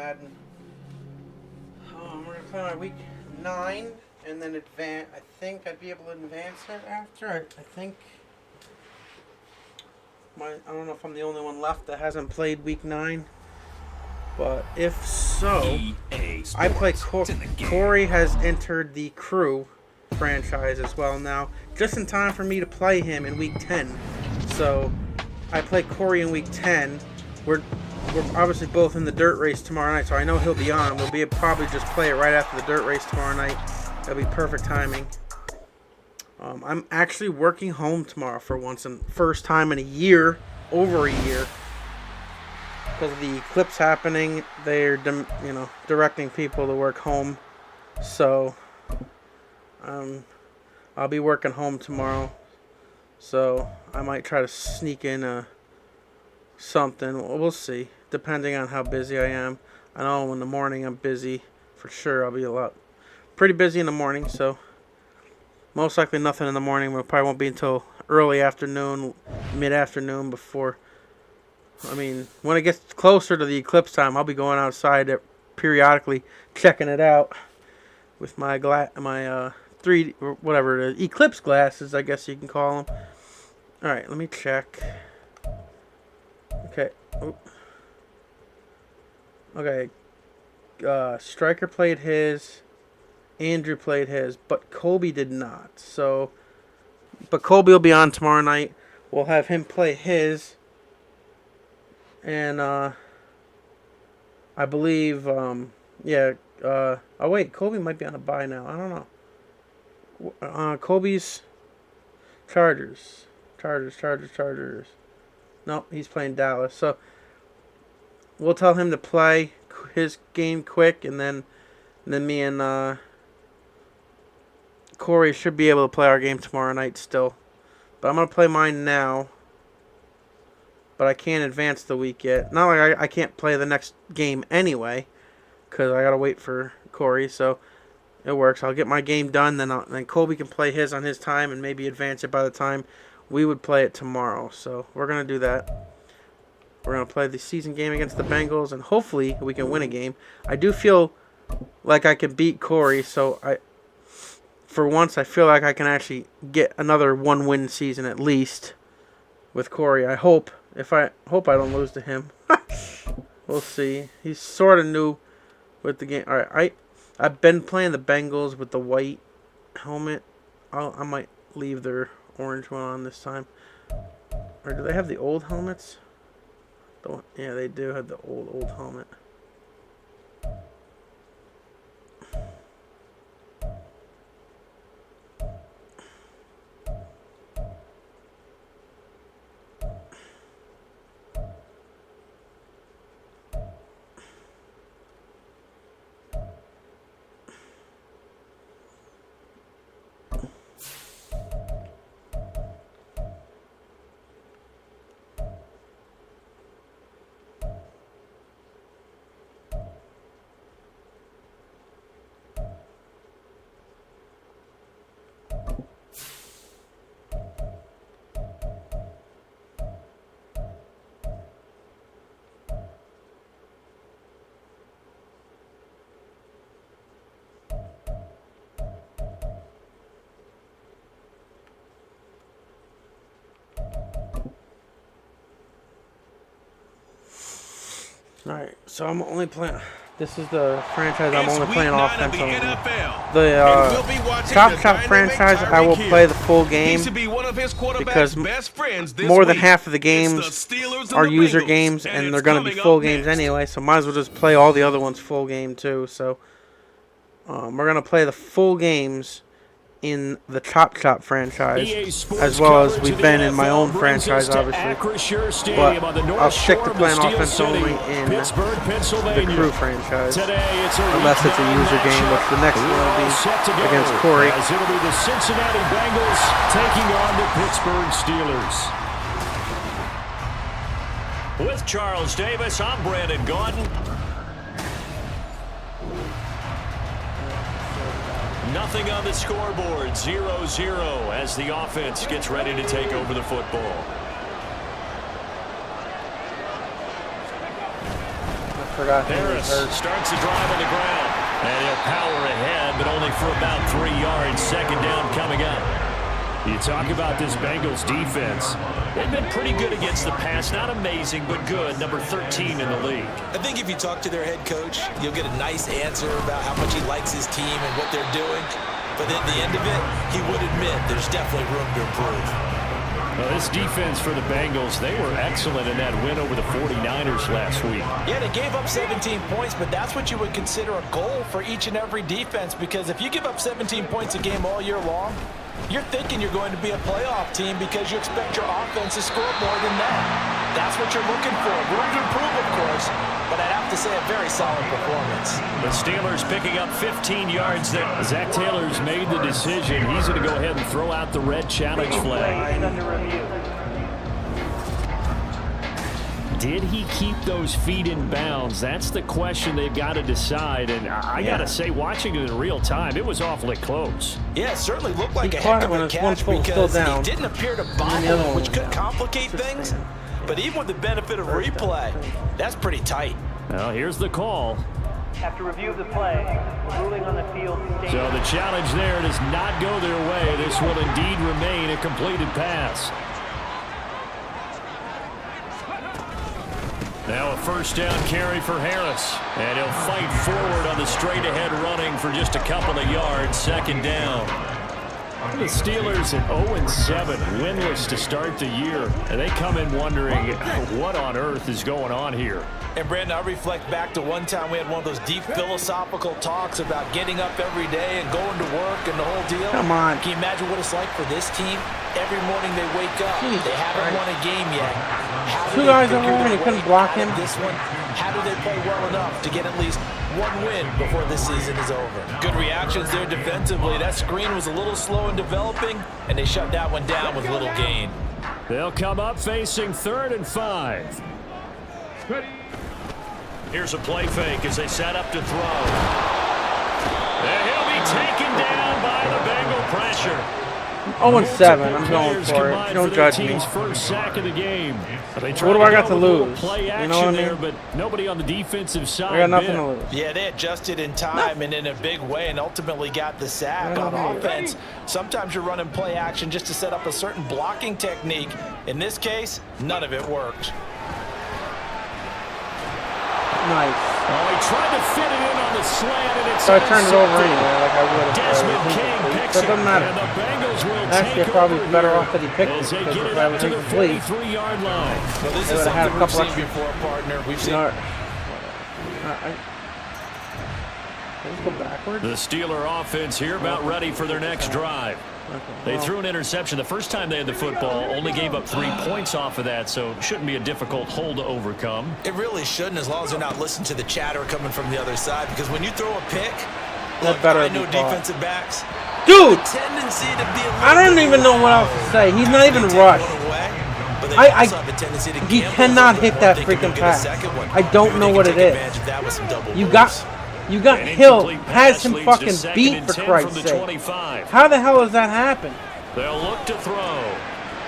Madden. We're gonna play on week 9 and then advance. I think I'd be able to advance it after. I think. I don't know if I'm the only one left that hasn't played week 9, but if so, I play Corey has entered the Crew franchise as well now, just in time for me to play him in week 10. So I play Corey in week 10. We're obviously both in the dirt race tomorrow night, so I know he'll be on. We'll probably just play it right after the dirt race tomorrow night. That'll be perfect timing. I'm actually working home tomorrow for once, and first time in a year, over a year, because of the eclipse happening. They're directing people to work home, so I'll be working home tomorrow. So I might try to sneak in something. We'll see, depending on how busy I am. I know in the morning I'm busy for sure. I'll be pretty busy in the morning, so. Most likely nothing in the morning. We probably won't be until early afternoon, mid-afternoon before. When it gets closer to the eclipse time, I'll be going outside periodically, checking it out with my 3D, or whatever, the eclipse glasses, I guess you can call them. All right, let me check. Okay. Okay. Striker played his. Andrew played his, but Colby did not. But Colby will be on tomorrow night. We'll have him play his. And, I believe, oh wait, Colby might be on a bye now. I don't know. Colby's Chargers. Nope, he's playing Dallas. So, we'll tell him to play his game quick, and then me and, Corey should be able to play our game tomorrow night still. But I'm going to play mine now. But I can't advance the week yet. Not like I can't play the next game anyway, because I got to wait for Corey. So it works. I'll get my game done. Then Colby can play his on his time and maybe advance it by the time we would play it tomorrow. So we're going to do that. We're going to play the season game against the Bengals, and hopefully we can win a game. I do feel like I can beat Corey, so for once, I feel like I can actually get another one-win season at least with Corey. I hope. I don't lose to him. We'll see. He's sort of new with the game. All right, I've been playing the Bengals with the white helmet. I might leave their orange one on this time. Or do they have the old helmets? Yeah, they do have the old helmet. Alright, so I'm only playing. This is the franchise I'm only playing offense on. The Chop franchise, I will play the full game because more than half of the games are user games and they're going to be full games anyway, so might as well just play all the other ones full game too. So we're going to play the full games in the Chop franchise, as well as we've been in my own franchise, obviously. But I'll stick to playing offense only in the Crew franchise, unless it's a user game, which the next one will be against Corey. As it'll be the Cincinnati Bengals taking on the Pittsburgh Steelers. With Charles Davis, I'm Brandon Gaudin. Nothing on the scoreboard, 0-0 as the offense gets ready to take over the football. forgot he was Harris hurt. starts the drive on the ground. And he'll power ahead, but only for about 3 yards. Second down coming up. You talk about this Bengals defense. They've been pretty good against the pass. Not amazing, but good. Number 13 in the league. I think if you talk to their head coach, you'll get a nice answer about how much he likes his team and what they're doing. But at the end of it, he would admit there's definitely room to improve. Well, this defense for the Bengals, they were excellent in that win over the 49ers last week. Yeah, they gave up 17 points, but that's what you would consider a goal for each and every defense, because if you give up 17 points a game all year long, you're thinking you're going to be a playoff team because you expect your offense to score more than that. That's what you're looking for. Room to improve, of course, but I'd have to say a very solid performance. The Steelers picking up 15 yards there. Zach Taylor's made the decision. He's going to go ahead and throw out the red challenge flag. Did he keep those feet in bounds? That's the question they've got to decide. And I got to say, watching it in real time, it was awfully close. Yeah, it certainly looked like a heck of a catch because he didn't appear to bobble, which could complicate things. But even with the benefit of replay, that's pretty tight. Well, here's the call. After review of the play, ruling on the field. So the challenge there does not go their way. This will indeed remain a completed pass. Now a first down carry for Harris. And he'll fight forward on the straight-ahead running for just a couple of yards. Second down. The Steelers at 0-7, winless to start the year. And they come in wondering what on earth is going on here. And Brandon, I reflect back to one time we had one of those deep philosophical talks about getting up every day and going to work and the whole deal. Come on. Can you imagine what it's like for this team? Every morning they wake up. Jeez, they haven't won a game yet. How do Two they guys figure over and he their couldn't way block out of him. This one, how do they play well enough to get at least one win before this season is over? Good reactions there defensively. That screen was a little slow in developing, and they shut that one down with little gain. They'll come up facing 3rd and 5. Here's a play fake as they set up to throw. And he'll be taken down by the Bengal pressure. 0-7. I'm going for it. Don't judge me. First sack of the game. What do I got to lose? Play action, you know what I mean? there, but nobody on the defensive side. I got nothing to lose. Yeah, they adjusted in time and in a big way and ultimately got the sack on offense. Sometimes you're running play action just to set up a certain blocking technique. In this case, none of it worked. Nice. Oh, he tried to fit it in on the slant, and it's So I turned it over anyway, like I would have. Desmond King picks But it doesn't matter. And the Bengals will Actually, take probably over better here off that he picked it, as they because get if it I up was to the incomplete, 43-yard line. Well, this They is would've had a something we've couple seen extra- before, partner. We've seen. Let's go backwards. The Steeler offense here about ready for their next drive. They threw an interception the first time they had the football, only gave up 3 points off of that, so it shouldn't be a difficult hole to overcome. It really shouldn't, as long as they're not listening to the chatter coming from the other side. Because when you throw a pick, look, better I know be caught. defensive backs. Dude! Tendency to be a I don't even know what else to say. He's not even rushed. He cannot hit that freaking pass. I don't know what it is. You got Hill has him fucking beat, for Christ's sake. How the hell does that happen? They'll look to throw.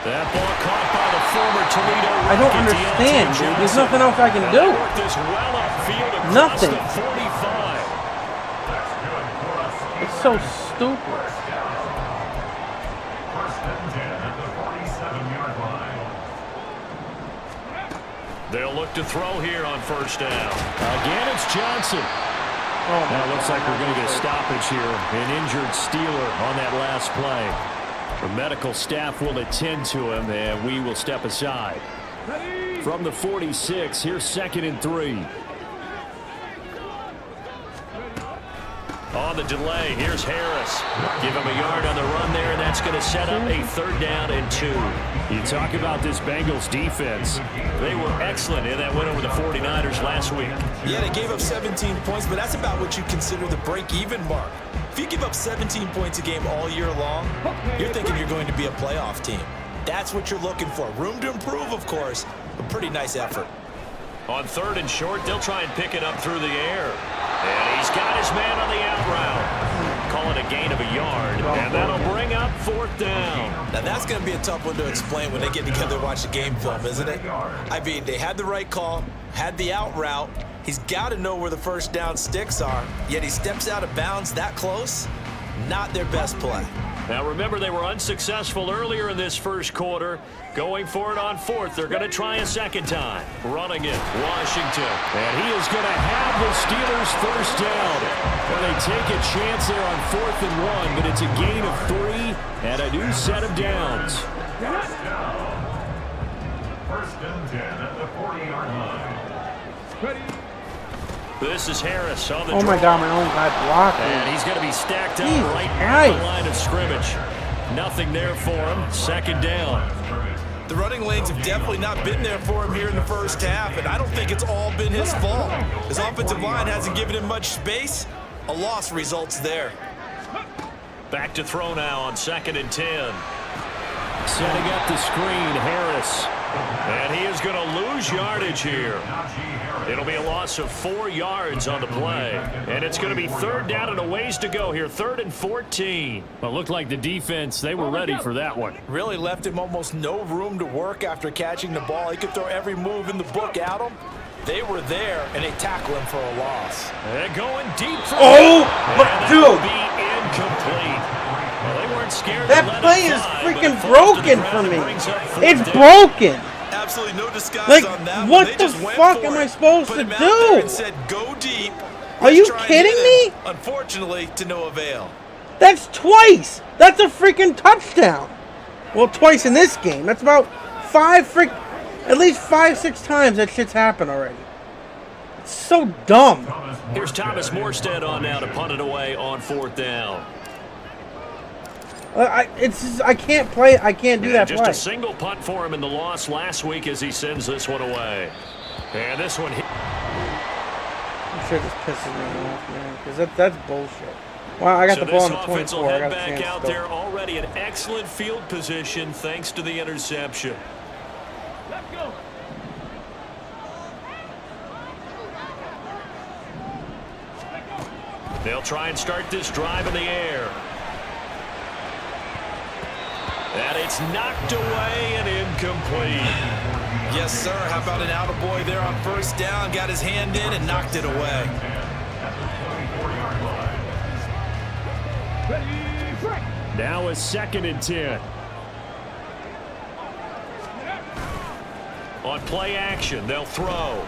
That ball caught by the former Toledo I don't understand, dude. There's nothing else I can do. Nothing. It's so stupid. They'll look to throw here on first down. Again, it's Johnson. Now it looks like we're going to get a stoppage here. An injured Steeler on that last play. The medical staff will attend to him, and we will step aside. From the 46, here's 2nd and 3. On the delay, here's Harris. Give him a yard on the run there, and that's going to set up a 3rd down and 2. You talk about this Bengals defense. They were excellent in that win over the 49ers last week. Yeah, they gave up 17 points, but that's about what you consider the break-even mark. If you give up 17 points a game all year long, you're thinking you're going to be a playoff team. That's what you're looking for. Room to improve, of course, but pretty nice effort. On 3rd and short, they'll try and pick it up through the air. And he's got his man on the out route. Call it a gain of a yard, and that'll bring up 4th down. Now that's going to be a tough one to explain when they get together and watch the game film, isn't it? I mean, they had the right call, had the out route. He's got to know where the first down sticks are, yet he steps out of bounds that close. Not their best play. Now remember, they were unsuccessful earlier in this first quarter. Going for it on fourth. They're going to try a second time. Running it, Washington. And he is going to have the Steelers first down. Well, they take a chance there on 4th and 1, but it's a gain of 3 and a new set of downs. First and 10 at the 40-yard line. This is Harris on the Oh my God, my own guy blocking. And he's going to be stacked up Jesus right at Christ. the line of scrimmage. Nothing there for him. Second down. The running lanes have definitely not been there for him here in the first half, and I don't think it's all been his fault. His offensive line hasn't given him much space. A loss results there. Back to throw now on 2nd and 10. Setting up the screen, Harris. And he is going to lose yardage here. It'll be a loss of 4 yards on the play. And it's going to be 3rd down and a ways to go here. 3rd and 14. Well, looked like the defense, they were ready for that one. Really left him almost no room to work after catching the ball. He could throw every move in the book at him. They were there, and they tackle him for a loss. And going deep for but dude, be incomplete. Well, they weren't scared. that to let play it is fly, freaking but it falls to the broken ground for and me. brings up 4th It's down. broken. Absolutely no disguise Like, on that what one. They the just went fuck for am it. I supposed Put to him out there do? and said, go deep. Are you Let's try and kidding hit it. me? Unfortunately, to no avail. That's twice. That's a freaking touchdown. Well, twice in this game. That's about at least 5-6 times that shit's happened already. It's so dumb. Here's Thomas Morstead on now to punt it away on 4th down. I can't play. I can't do that Just play. a single punt for him in the loss last week as he sends this one away. And this one. I'm sure this pisses me off, man, because that's bullshit. Wow, I got the ball on the 24. I got a back chance out to there already in excellent field position thanks to the interception. Let's go. They'll try and start this drive in the air. And it's knocked away and incomplete. Yes, sir. How about an attaboy there on 1st down? Got his hand in and knocked it away. Now a 2nd and 10. On play action, they'll throw.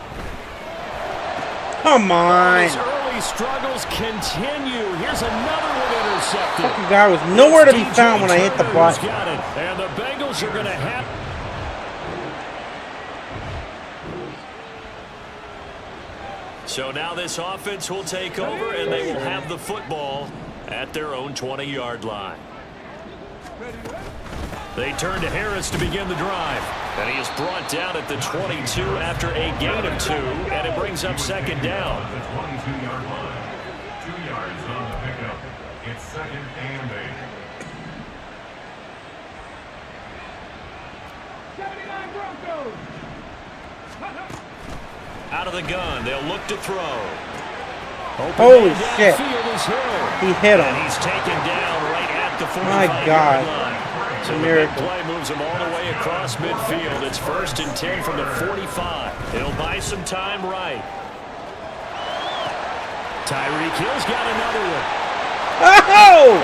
Come on. His early struggles continue. Here's another one intercepted. Fucking guy was nowhere to be found when I hit the Turner's button. got it. And the Bengals are going to have. So now this offense will take over, and they will have the football at their own 20-yard line. They turn to Harris to begin the drive. And he is brought down at the 22 after a gain of 2, and it brings up 2nd down. The 22-yard line. 2 yards on the pickup. It's 2nd and 8. 79 Broncos. Out of the gun, they'll look to throw. Holy Open man shit. downfield is Hill. He hit And him. he's taken down right at the 45-yard My God. line. It's So a the big miracle. play moves him all the way across midfield. It's 1st and 10 from the 45. It'll buy some time right. Tyreek Hill's got another one. Oh!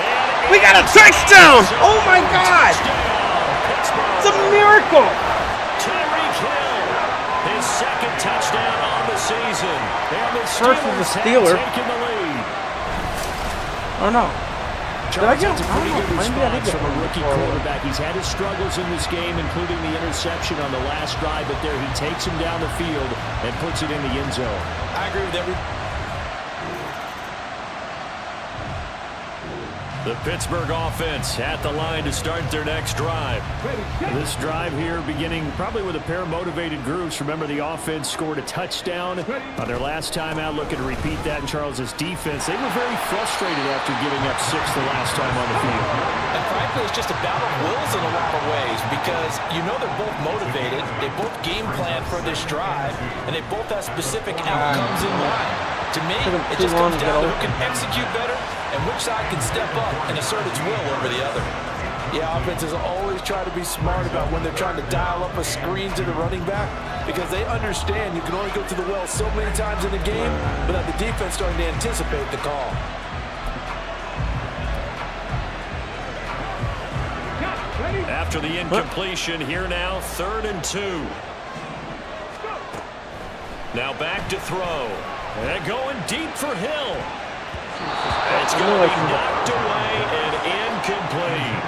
We got a touchdown! Oh my God! It's a miracle! Tyreek Hill, his 2nd touchdown on the season. And the First was the Steelers Steeler. have taken the lead. Oh no. Did I get That's a pretty good maybe I did response get from a one rookie before. quarterback. He's had his struggles in this game, including the interception on the last drive, but there he takes him down the field and puts it in the end zone. I agree with every. The Pittsburgh offense at the line to start their next drive. This drive here beginning probably with a pair of motivated groups. Remember, the offense scored a touchdown on their last time out, looking to repeat that in Charles's defense. They were very frustrated after giving up 6 the last time on the field. And frankly, it's just a battle of wills in a lot of ways because you know they're both motivated. They both game plan for this drive, and they both have specific outcomes in mind. To me, it just comes down to who can execute better and which side can step up and assert its will over the other. Yeah, offenses always try to be smart about when they're trying to dial up a screen to the running back because they understand you can only go to the well so many times in the game without the defense starting to anticipate the call. After the incompletion, here now, 3rd and 2. Now back to throw. And going deep for Hill. It's going to be knocked away and incomplete.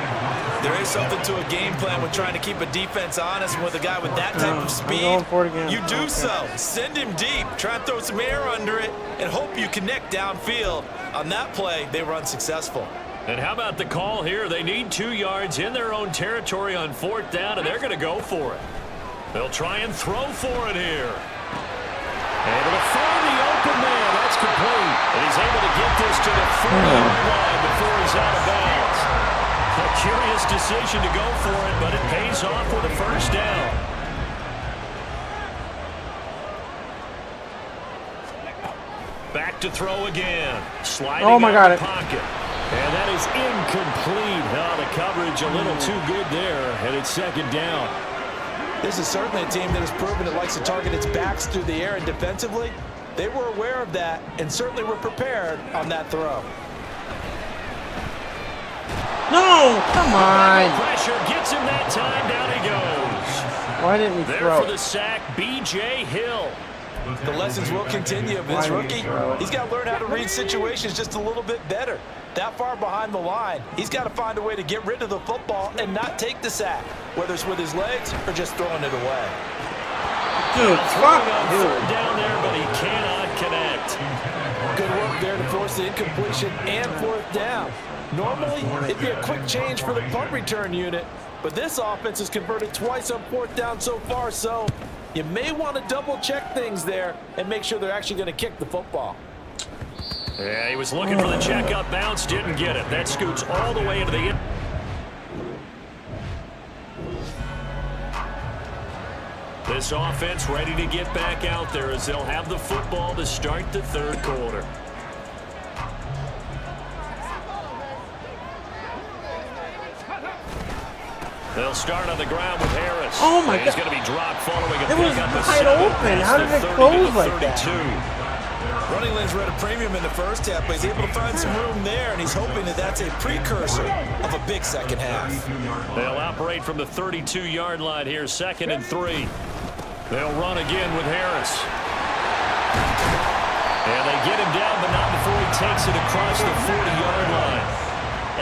There is something to a game plan with trying to keep a defense honest with a guy with that type of speed. You do so. Send him deep. Try and throw some air under it and hope you connect downfield. On that play, they were unsuccessful. And how about the call here? They need 2 yards in their own territory on 4th down, and they're going to go for it. They'll try and throw for it here. Able to find the open man. That's complete. And he's able to get this to the 40-yard line before he's out of bounds. A curious decision to go for it, but it pays off with a 1st down. Back to throw again. Sliding out of the pocket. And that is incomplete. Oh, the coverage a little too good there, and it's 2nd down. This is certainly a team that has proven it likes to target its backs through the air, and defensively, they were aware of that and certainly were prepared on that throw. No, come on. Pressure gets him that time. Down he goes. Why didn't he throw? There for the sack, B.J. Hill. The lessons will continue of this rookie. He's got to learn how to read situations just a little bit better. That far behind the line, he's got to find a way to get rid of the football and not take the sack, whether it's with his legs or just throwing it away. Dude, throwing on 3rd down there, but he cannot connect. Good work there to force the incompletion and 4th down. Normally, it'd be a quick change for the punt return unit, but this offense has converted twice on 4th down so far, so you may want to double-check things there and make sure they're actually going to kick the football. Yeah, he was looking for the check-up bounce, didn't get it. That scoots all the way into the... This offense ready to get back out there as they'll have the football to start the 3rd quarter. They'll start on the ground with Harris. Oh, my God. He's going to be dropped following a It was pick up wide open. How did it close like that? Running lanes were at a premium in the first half, but he's able to find some room there, and he's hoping that that's a precursor of a big second half. They'll operate from the 32-yard line here, 2nd and 3. They'll run again with Harris. And they get him down, but not before he takes it across the 40-yard line.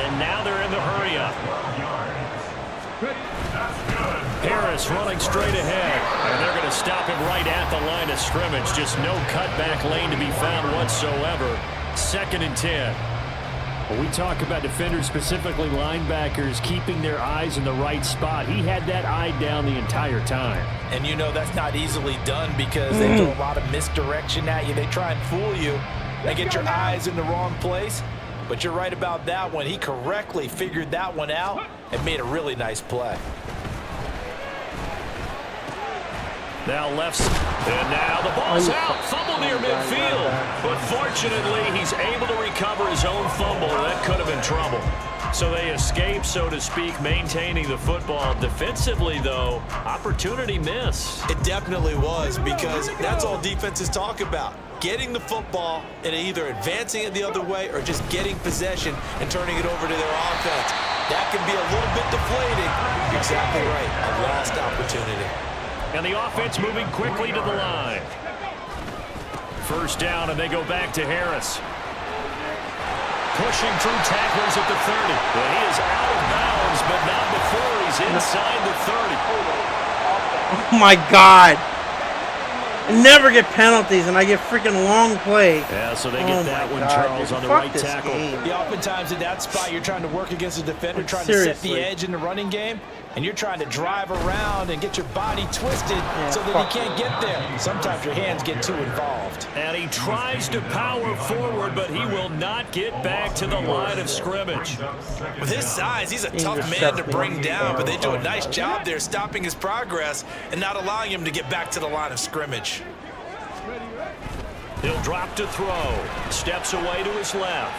And now they're in the hurry-up. Harris running straight ahead, and they're going to stop him right at the line of scrimmage. Just no cutback lane to be found whatsoever. 2nd and 10. When we talk about defenders, specifically linebackers, keeping their eyes in the right spot, he had that eye down the entire time. And you know that's not easily done because they throw a lot of misdirection at you. They try and fool you and get your eyes in the wrong place. But you're right about that one. He correctly figured that one out and made a really nice play. Now left, and now the ball's out. Fumble near midfield. But fortunately, he's able to recover his own fumble. That could have been trouble. So they escape, so to speak, maintaining the football. Defensively, though, opportunity miss. It definitely was because that's all defenses talk about. Getting the football and either advancing it the other way or just getting possession and turning it over to their offense. That can be a little bit deflating. You're exactly right. A lost opportunity. And the offense moving quickly to the line. 1st down, and they go back to Harris. Pushing through tacklers at the 30. Well, he is out of bounds, but not before he's inside the 30. Oh, my God. I never get penalties, and I get freaking long play. Yeah, so they get that one, Charles, on the right tackle. Yeah, oftentimes in that spot, you're trying to work against a defender, trying to set the edge in the running game, and you're trying to drive around and get your body twisted so that he can't get there. Sometimes your hands get too involved. And he tries to power forward, but he will not get back to the line of scrimmage. With his size, he's a tough man to bring down, but they do a nice job there stopping his progress and not allowing him to get back to the line of scrimmage. He'll drop to throw. Steps away to his left.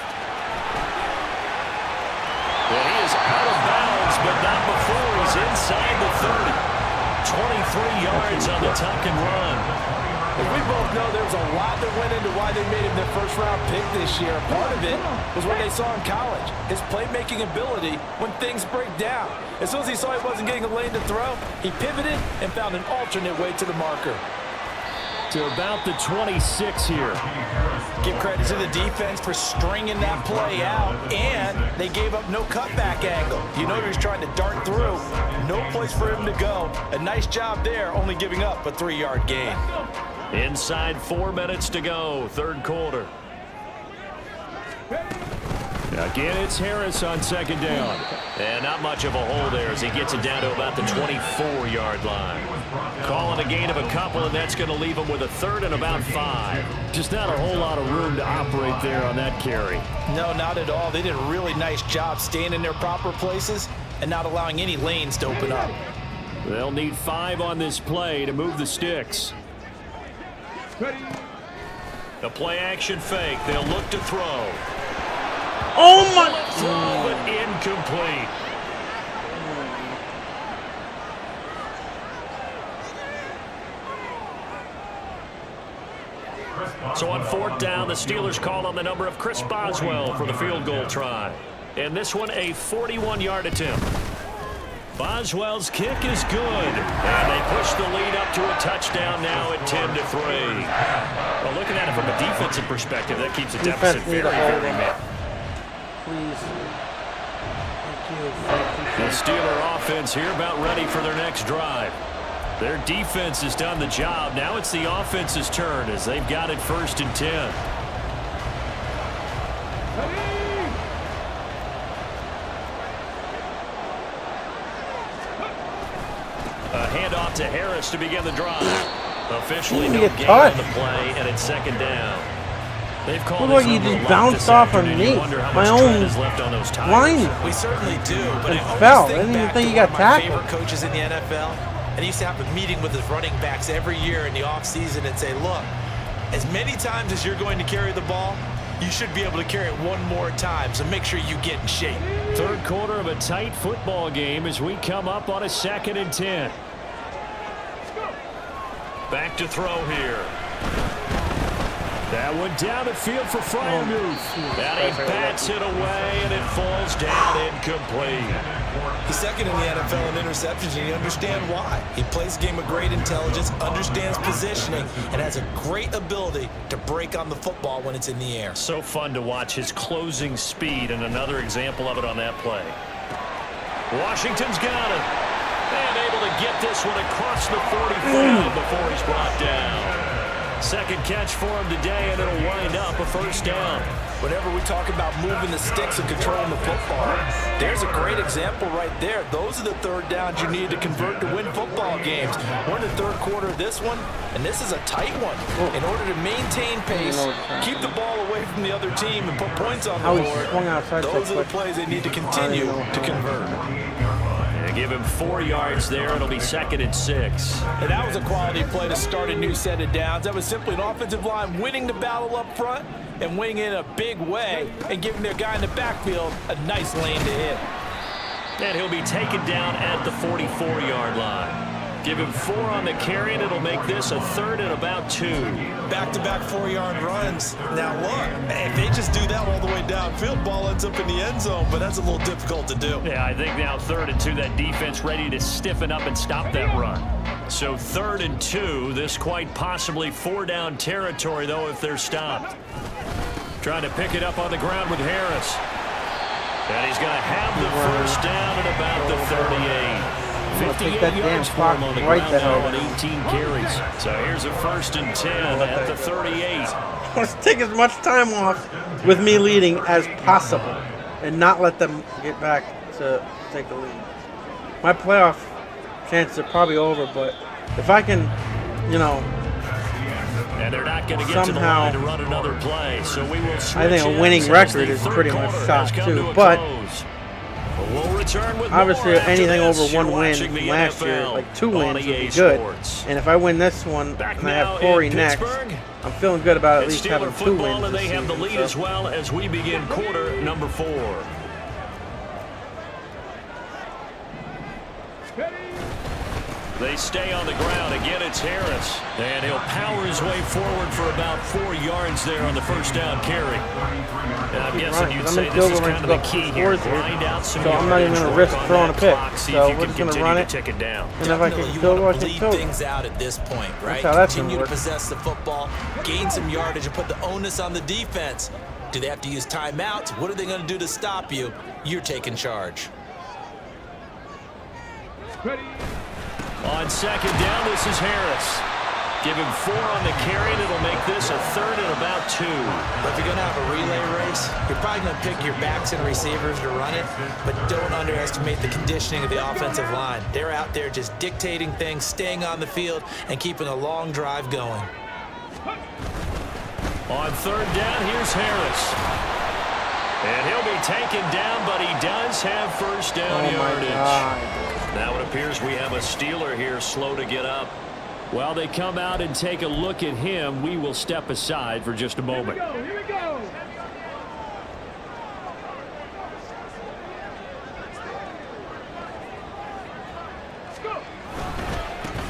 Well, he is out of bounds, but not before. He's inside the 30. 23 yards on the tuck and run. As we both know, there was a lot that went into why they made him their first-round pick this year. Part of it was what they saw in college, his playmaking ability when things break down. As soon as he saw he wasn't getting a lane to throw, he pivoted and found an alternate way to the marker. To about the 26 here. Give credit to the defense for stringing that play out, and they gave up no cutback angle. You know he was trying to dart through. No place for him to go. A nice job there, only giving up a 3-yard gain. Inside 4 minutes to go, third quarter. Again, it's Harris on second down. And not much of a hole there as he gets it down to about the 24-yard line. Calling a gain of a couple, and that's going to leave him with a third and about 5. Just not a whole lot of room to operate there on that carry. No, not at all. They did a really nice job staying in their proper places and not allowing any lanes to open up. They'll need 5 on this play to move the sticks. The play action fake. They'll look to throw. Oh my! Throw, but incomplete. So on fourth down, the Steelers call on the number of Chris Boswell for the field goal try. And this one a 41-yard attempt. Boswell's kick is good. And they push the lead up to a touchdown now at 10-3. Well, looking at it from a defensive perspective, that keeps the deficit very, very mid. Please. The Steeler offense here about ready for their next drive. Their defense has done the job. Now it's the offense's turn as they've got it 1st and 10. A handoff to Harris to begin the drive. Officially no gain on the play, and it's second down. They've called look like he just bounced off on me. My own line. We certainly do, but I fell. always I didn't even back think to he one got of my tackled. favorite coaches in the NFL, and he used to have a meeting with his running backs every year in the offseason and say, look, as many times as you're going to carry the ball, you should be able to carry it one more time, so make sure you get in shape. Third quarter of a tight football game as we come up on a 2nd and 10. Back to throw here. That one down the field for Fryermuth. And he bats it away, and it falls down incomplete. He's second in the NFL in interceptions, and you understand why. He plays a game of great intelligence, understands positioning, and has a great ability to break on the football when it's in the air. So fun to watch his closing speed, and another example of it on that play. Washington's got it. And able to get this one across the 45 before he's brought down. Second catch for him today, and it'll wind up a 1st down. Whenever we talk about moving the sticks and controlling the football, there's a great example right there. Those are the third downs you need to convert to win football games. We're in the third quarter of this one, and this is a tight one. In order to maintain pace, keep the ball away from the other team, and put points on the board, those are the plays they need to continue to convert. Give him 4 yards there. It'll be 2nd and 6. And that was a quality play to start a new set of downs. That was simply an offensive line winning the battle up front and winning in a big way and giving their guy in the backfield a nice lane to hit. And he'll be taken down at the 44-yard line. Give him 4 on the carry, and it'll make this a 3rd and about 2. Back-to-back 4-yard runs. Now look, if they just do that all the way downfield, ball ends up in the end zone, but that's a little difficult to do. Yeah, I think now 3rd and 2, that defense ready to stiffen up and stop that run. So 3rd and 2, this quite possibly 4-down territory, though, if they're stopped. Trying to pick it up on the ground with Harris. And he's going to have the 1st down at about the 38. 58 yards for him on the ground now on 18 carries. So here's a 1st and 10 at the 38. Let's take as much time off with me leading as possible and not let them get back to take the lead. My playoff chances are probably over, but if I can, and they're not going to get to the line to run another play, so we will switch. I think a winning record is pretty much shot too, but we'll return with obviously anything over 1 win from last year, like 2 wins would be good. And if I win this one and I have Corey next, I'm feeling good about at least having 2 wins. And they have the lead as well as we begin quarter number 4. They stay on the ground. Again, it's Harris. And he'll power his way forward for about 4 yards there on the first down carry. And I'm guessing you'd say this is kind of the key here. Grind out some so I'm not even going to risk throwing a pick. So we're just going to run it. Take it down. And if I can field goal, I can field goal. Things out at this point, right? Continue to possess the football, gain some yardage, and put the onus on the defense. Do they have to use timeouts? What are they going to do to stop you? You're taking charge. On second down, this is Harris. Give him 4 on the carry, and it'll make this a 3rd and about 2. But if you're going to have a relay race, you're probably going to pick your backs and receivers to run it, but don't underestimate the conditioning of the offensive line. They're out there just dictating things, staying on the field, and keeping a long drive going. On 3rd down, here's Harris. And he'll be taken down, but he does have first down yardage. Now it appears we have a Steeler here slow to get up. While they come out and take a look at him, we will step aside for just a moment. Here we go.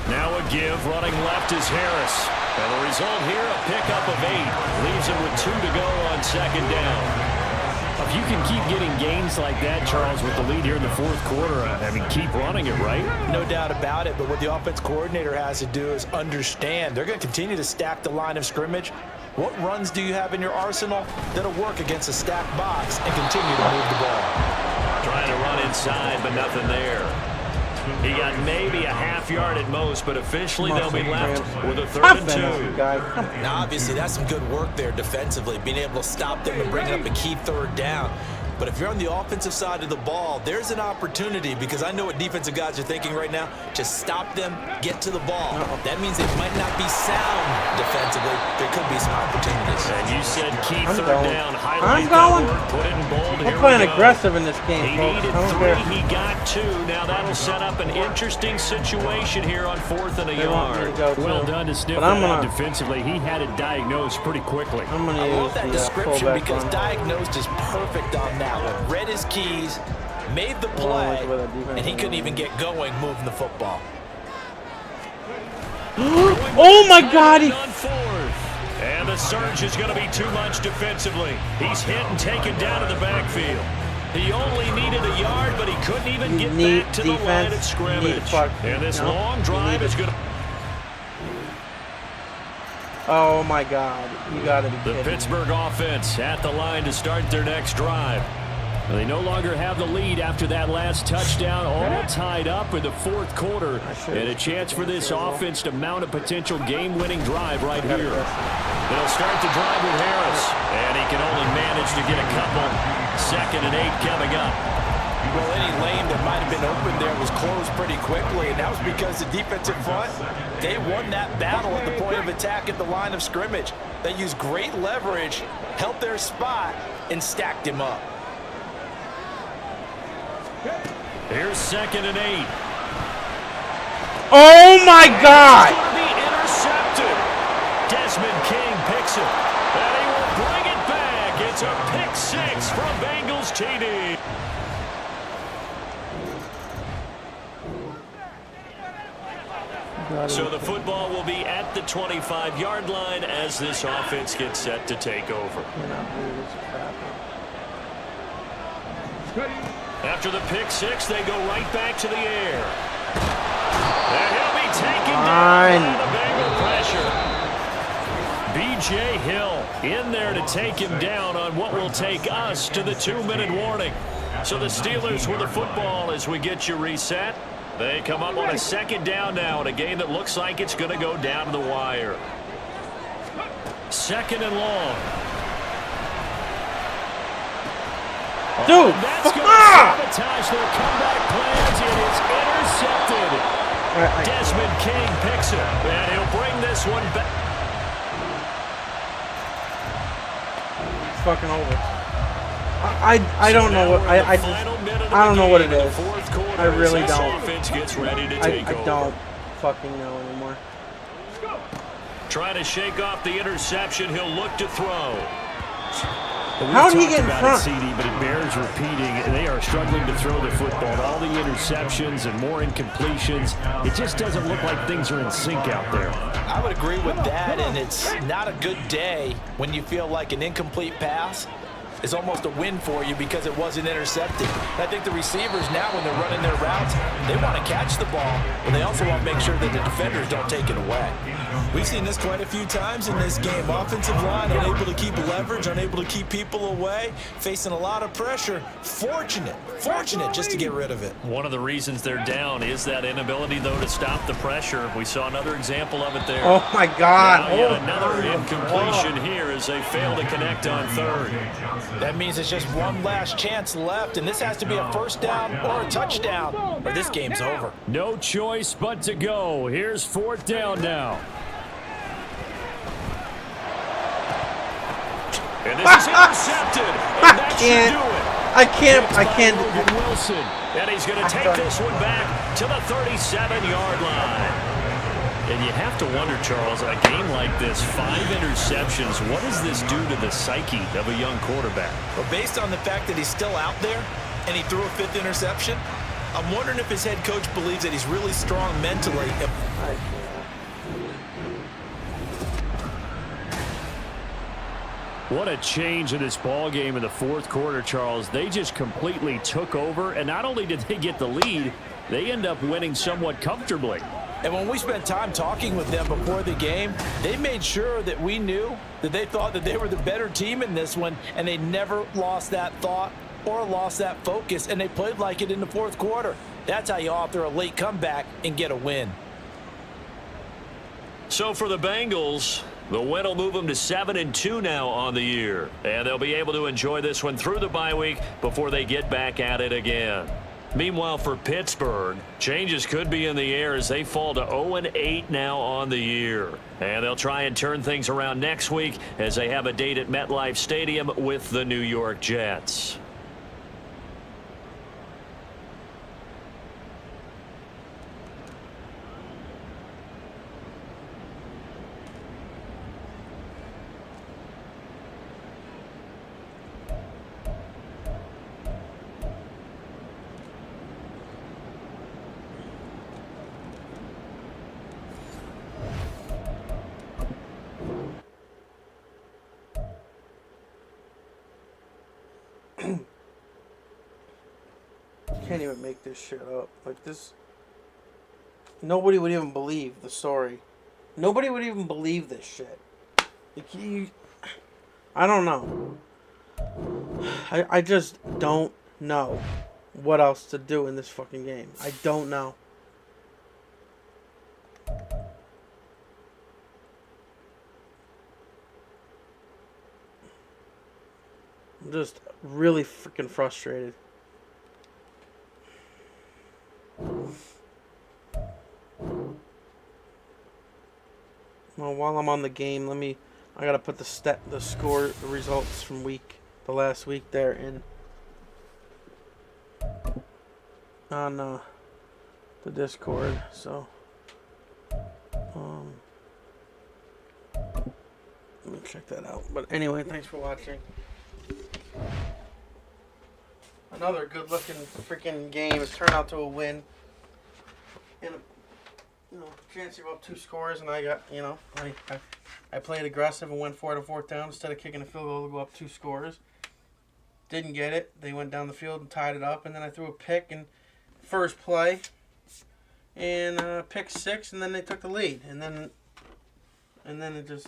Now a give, running left is Harris. And the result here, a pickup of 8. Leaves him with 2 to go on second down. If you can keep getting gains like that, Charles, with the lead here in the 4th quarter, I mean, keep running it, right? No doubt about it, but what the offense coordinator has to do is understand they're going to continue to stack the line of scrimmage. What runs do you have in your arsenal that'll work against a stacked box and continue to move the ball? Trying to run inside, but nothing there. He got maybe a half yard at most, but officially they'll be left with a 3rd and 2. Now, obviously, that's some good work there defensively, being able to stop them and bring up a key 3rd down. But if you're on the offensive side of the ball, there's an opportunity, because I know what defensive guys are thinking right now. Just stop them, get to the ball. That means they might not be sound defensively. There could be some opportunities. And you said key 3rd down. I'm going. Put it in bold. We're playing aggressive in this game, He folks. needed 3. He got 2. Now that'll set up an interesting situation here on 4th and a yard. Well done to sniff that out defensively. He had it diagnosed pretty quickly. I'm going to I use love that the description fullback because on. diagnosed is perfect on that one. Read his keys, made the play, and he couldn't even get going moving the football. Oh my God! And the surge is going to be too much defensively. He's hit and taken down in the backfield. He only needed a yard, but he couldn't even get back to the line of scrimmage. And this long drive is going to... Oh my God! You got to be kidding me. The Pittsburgh offense at the line to start their next drive. They no longer have the lead after that last touchdown, all tied up in the 4th quarter. And a chance for this offense to mount a potential game-winning drive right here. They'll start the drive with Harris, and he can only manage to get a couple. 2nd and 8 coming up. Well, any lane that might have been open there was closed pretty quickly, and that was because the defensive front, they won that battle at the point of attack at the line of scrimmage. They used great leverage, held their spot, and stacked him up. Here's 2nd and 8. Oh my God! It's going to be intercepted. Desmond King picks it, and he will bring it back. It's a pick 6 from Bengals TD. So the football will be at the 25-yard line as this offense gets set to take over. After the pick 6, they go right back to the air. And he'll be taken down by the Bengal pressure. B.J. Hill in there to take him down on what will take us to the 2-minute warning. So the Steelers with the football as we get you reset. They come up on a 2nd down now in a game that looks like it's going to go down to the wire. 2nd and long. Dude! That's going to sabotage their comeback plans. It is intercepted. Desmond King picks it, and he'll bring this one back. It's fucking over. I don't know what I don't know what it is. I really don't. I don't fucking know anymore. Trying to shake off the interception. He'll look to throw. How did he get in front? CD, but it bears repeating. They are struggling to throw the football. All the interceptions and more incompletions. It just doesn't look like things are in sync out there. I would agree with that, and it's not a good day when you feel like an incomplete pass is almost a win for you because it wasn't intercepted. I think the receivers now, when they're running their routes, they want to catch the ball, but they also want to make sure that the defenders don't take it away. We've seen this quite a few times in this game. Offensive line unable to keep leverage, unable to keep people away, facing a lot of pressure. Fortunate just to get rid of it. One of the reasons they're down is that inability, though, to stop the pressure. We saw another example of it there. Oh, my God. Now yet another incompletion here as they fail to connect on third. That means it's just one last chance left, and this has to be a first down or a touchdown, or this game's over. No choice but to go. Here's fourth down now. And this is intercepted. And that should do it. I can't. Wilson, and he's going to take this one back to the 37-yard line. And you have to wonder, Charles, a game like this, 5 interceptions, what does this do to the psyche of a young quarterback? But based on the fact that he's still out there and he threw a 5th interception, I'm wondering if his head coach believes that he's really strong mentally. What a change in this ball game in the fourth quarter, Charles. They just completely took over, and not only did they get the lead, they end up winning somewhat comfortably. And when we spent time talking with them before the game, they made sure that we knew that they thought that they were the better team in this one, and they never lost that thought or lost that focus, and they played like it in the fourth quarter. That's how you author a late comeback and get a win. So for the Bengals, the win will move them to 7-2 now on the year, and they'll be able to enjoy this one through the bye week before they get back at it again. Meanwhile, for Pittsburgh, changes could be in the air as they fall to 0-8 now on the year. And they'll try and turn things around next week as they have a date at MetLife Stadium with the New York Jets. Can't even make this shit up. Like this, nobody would even believe the story. Nobody would even believe this shit. Like I don't know. I just don't know what else to do in this fucking game. I don't know. I'm just really freaking frustrated. Well, while I'm on the game, I gotta put the results from the last week there in on the Discord. So, let me check that out. But anyway, thanks for watching. Another good-looking freaking game. It turned out to a win. And chance to go up 2 scores, and I got, I played aggressive and went for it on 4th down instead of kicking a field goal to go up 2 scores. Didn't get it. They went down the field and tied it up, and then I threw a pick in first play and pick 6, and then they took the lead, and then it just,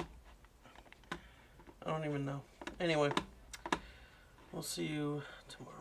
I don't even know. Anyway, we'll see you tomorrow.